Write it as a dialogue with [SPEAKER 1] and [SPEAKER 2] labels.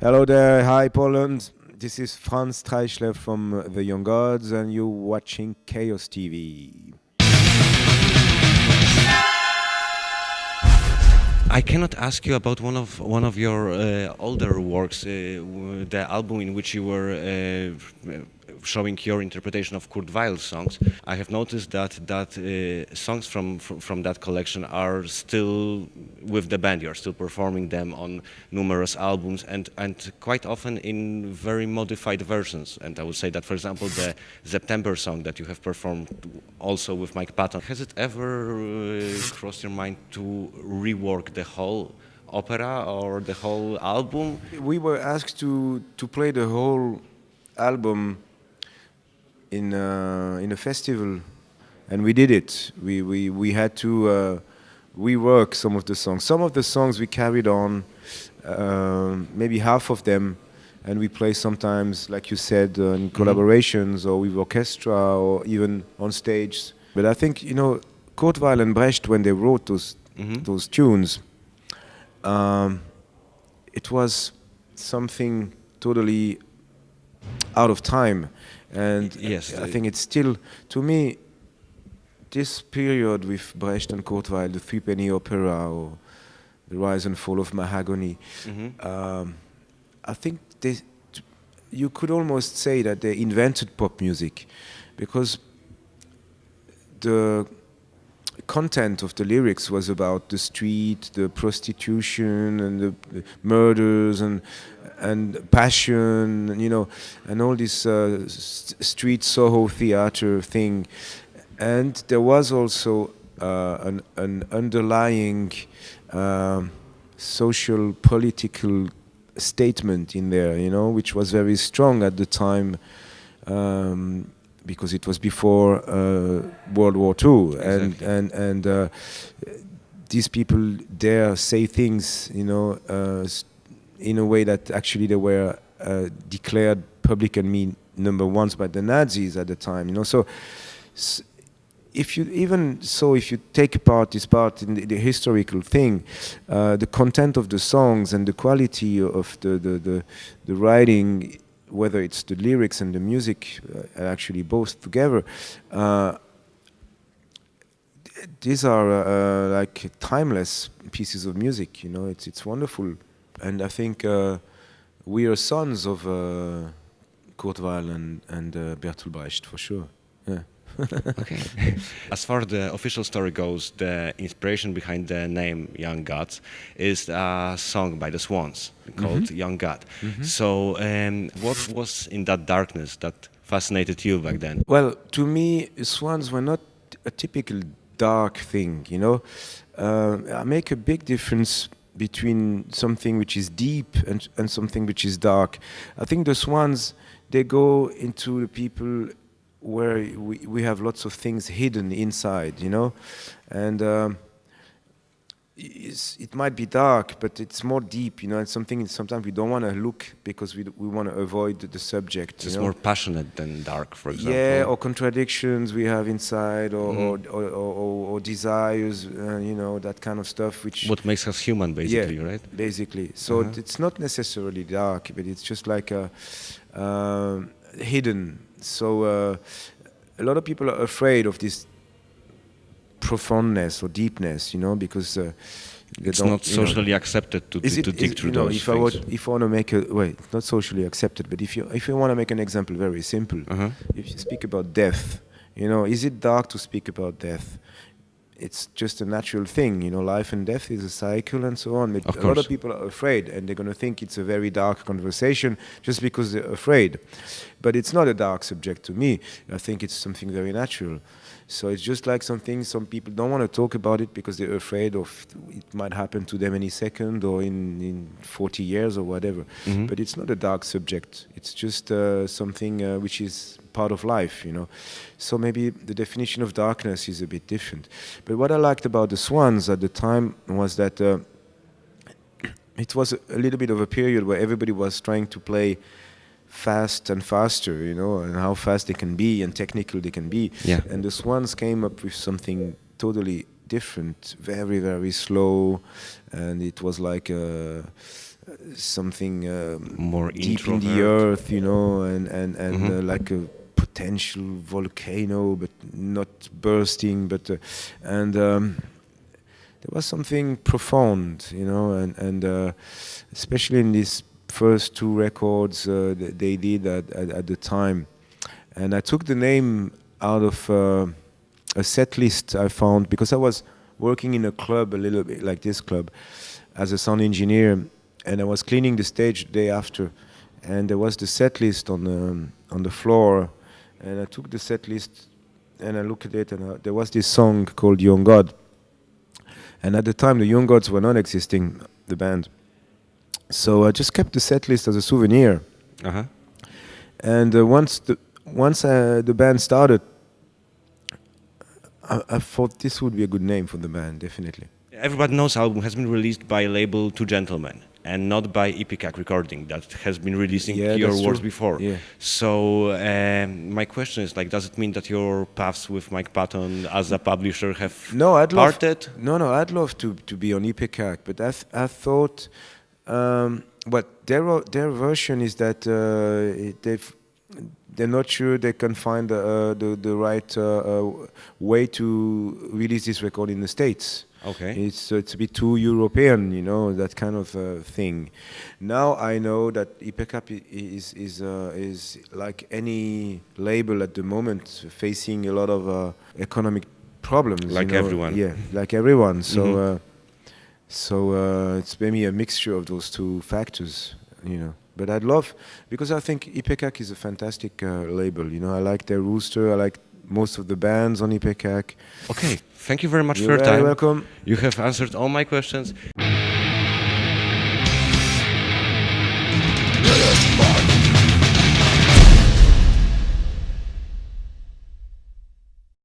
[SPEAKER 1] Hello there, hi Poland. This is Franz Streichler from The Young Gods, and you're watching ChaosTv.
[SPEAKER 2] I cannot ask you about one of your older works, the album in which you were showing your interpretation of Kurt Weill's songs. I have noticed that songs from that collection are still with the band. You are still performing them on numerous albums and quite often in very modified versions. And I would say that, for example, the September song that you have performed also with Mike Patton. Has it ever crossed your mind to rework the whole opera or the whole album?
[SPEAKER 1] We were asked to play the whole album in a festival, and we did it. We had to rework some of the songs. Some of the songs we carried on, maybe half of them, and we play sometimes, like you said, in collaborations or with orchestra or even on stage. But I think, Kurt Weill and Brecht, when they wrote those tunes, it was something totally out of time. And
[SPEAKER 2] yes,
[SPEAKER 1] I think it's still, to me, this period with Brecht and Kurt Weill, the Three-Penny Opera or the Rise and Fall of Mahagony, I think you could almost say that they invented pop music, because the content of the lyrics was about the street, the prostitution, and the murders and passion, and all this street Soho theater thing. And there was also an underlying social political statement in there, which was very strong at the time. Because it was before World War II,
[SPEAKER 2] exactly.
[SPEAKER 1] and these people there say things, in a way that actually they were declared public enemy number ones by the Nazis at the time, So if you take apart this part in the historical thing, the content of the songs and the quality of the writing, whether it's the lyrics and the music, actually both together, these are like timeless pieces of music. It's wonderful, and I think we are sons of Kurt Weill and Bertolt Brecht for sure. Yeah.
[SPEAKER 2] Okay. As far as the official story goes, the inspiration behind the name Young Gods is a song by the Swans called Young God. So what was in that darkness that fascinated you back then?
[SPEAKER 1] Well, to me, Swans were not a typical dark thing, I make a big difference between something which is deep and something which is dark. I think the Swans, they go into the people where we have lots of things hidden inside, and it might be dark, but it's more deep, It's something sometimes we don't want to look because we want to avoid the subject.
[SPEAKER 2] It's more passionate than dark, for example.
[SPEAKER 1] Yeah, or contradictions we have inside, or desires, that kind of stuff. Which
[SPEAKER 2] what makes us human, basically, right?
[SPEAKER 1] Basically. So it's not necessarily dark, but it's just like hidden. So a lot of people are afraid of this profoundness or deepness, because
[SPEAKER 2] it's not socially accepted to dig through those things.
[SPEAKER 1] If I want to make it's not socially accepted, but if you want to make an example very simple, if you speak about death, is it dark to speak about death? It's just a natural thing, life and death is a cycle and so on. But a lot of people are afraid, and they're going to think it's a very dark conversation just because they're afraid. But it's not a dark subject to me. I think it's something very natural. So it's just like something some people don't want to talk about it because they're afraid of it might happen to them any second or in 40 years or whatever. But it's not a dark subject. It's just something which is part of life, So maybe the definition of darkness is a bit different. But what I liked about the Swans at the time was that it was a little bit of a period where everybody was trying to play fast and faster, and how fast they can be and technical they can be.
[SPEAKER 2] Yeah.
[SPEAKER 1] And the Swans came up with something totally different, very, very slow, and it was like something
[SPEAKER 2] More
[SPEAKER 1] deep in the
[SPEAKER 2] introvert.
[SPEAKER 1] earth, you know, and like a potential volcano, but not bursting. But and there was something profound, you know, and especially in these first two records that they did at the time. And I took the name out of a set list I found because I was working in a club a little bit like this club as a sound engineer, and I was cleaning the stage the day after, and there was the set list on the floor, and I took the set list and I looked at it, and there was this song called Young God, and at the time the Young Gods were not existing, the band, so I just kept the set list as a souvenir.
[SPEAKER 2] Uh-huh.
[SPEAKER 1] And once the band started, I thought this would be a good name for the band, definitely.
[SPEAKER 2] Everybody Knows album has been released by label Two Gentlemen and not by Ipecac Recording that has been releasing
[SPEAKER 1] Yeah,
[SPEAKER 2] your
[SPEAKER 1] that's
[SPEAKER 2] works
[SPEAKER 1] true.
[SPEAKER 2] before.
[SPEAKER 1] Yeah.
[SPEAKER 2] So my question is like, does it mean that your paths with Mike Patton as a publisher have
[SPEAKER 1] No,
[SPEAKER 2] parted?
[SPEAKER 1] No, I'd love to be on Ipecac, but I thought, but their version is that they're not sure they can find the right way to release this record in the States.
[SPEAKER 2] Okay.
[SPEAKER 1] It's a bit too European, you know, that kind of thing. Now I know that Ipecac is like any label at the moment facing a lot of economic problems.
[SPEAKER 2] Like
[SPEAKER 1] you know?
[SPEAKER 2] everyone.
[SPEAKER 1] Yeah, like everyone. So it's maybe a mixture of those two factors, you know. But I'd love, because I think Ipecac is a fantastic label. You know, I like their rooster. I like most of the bands on Ipecac.
[SPEAKER 2] Okay, thank you very much for
[SPEAKER 1] You're
[SPEAKER 2] your
[SPEAKER 1] very
[SPEAKER 2] time.
[SPEAKER 1] welcome.
[SPEAKER 2] You have answered all my questions.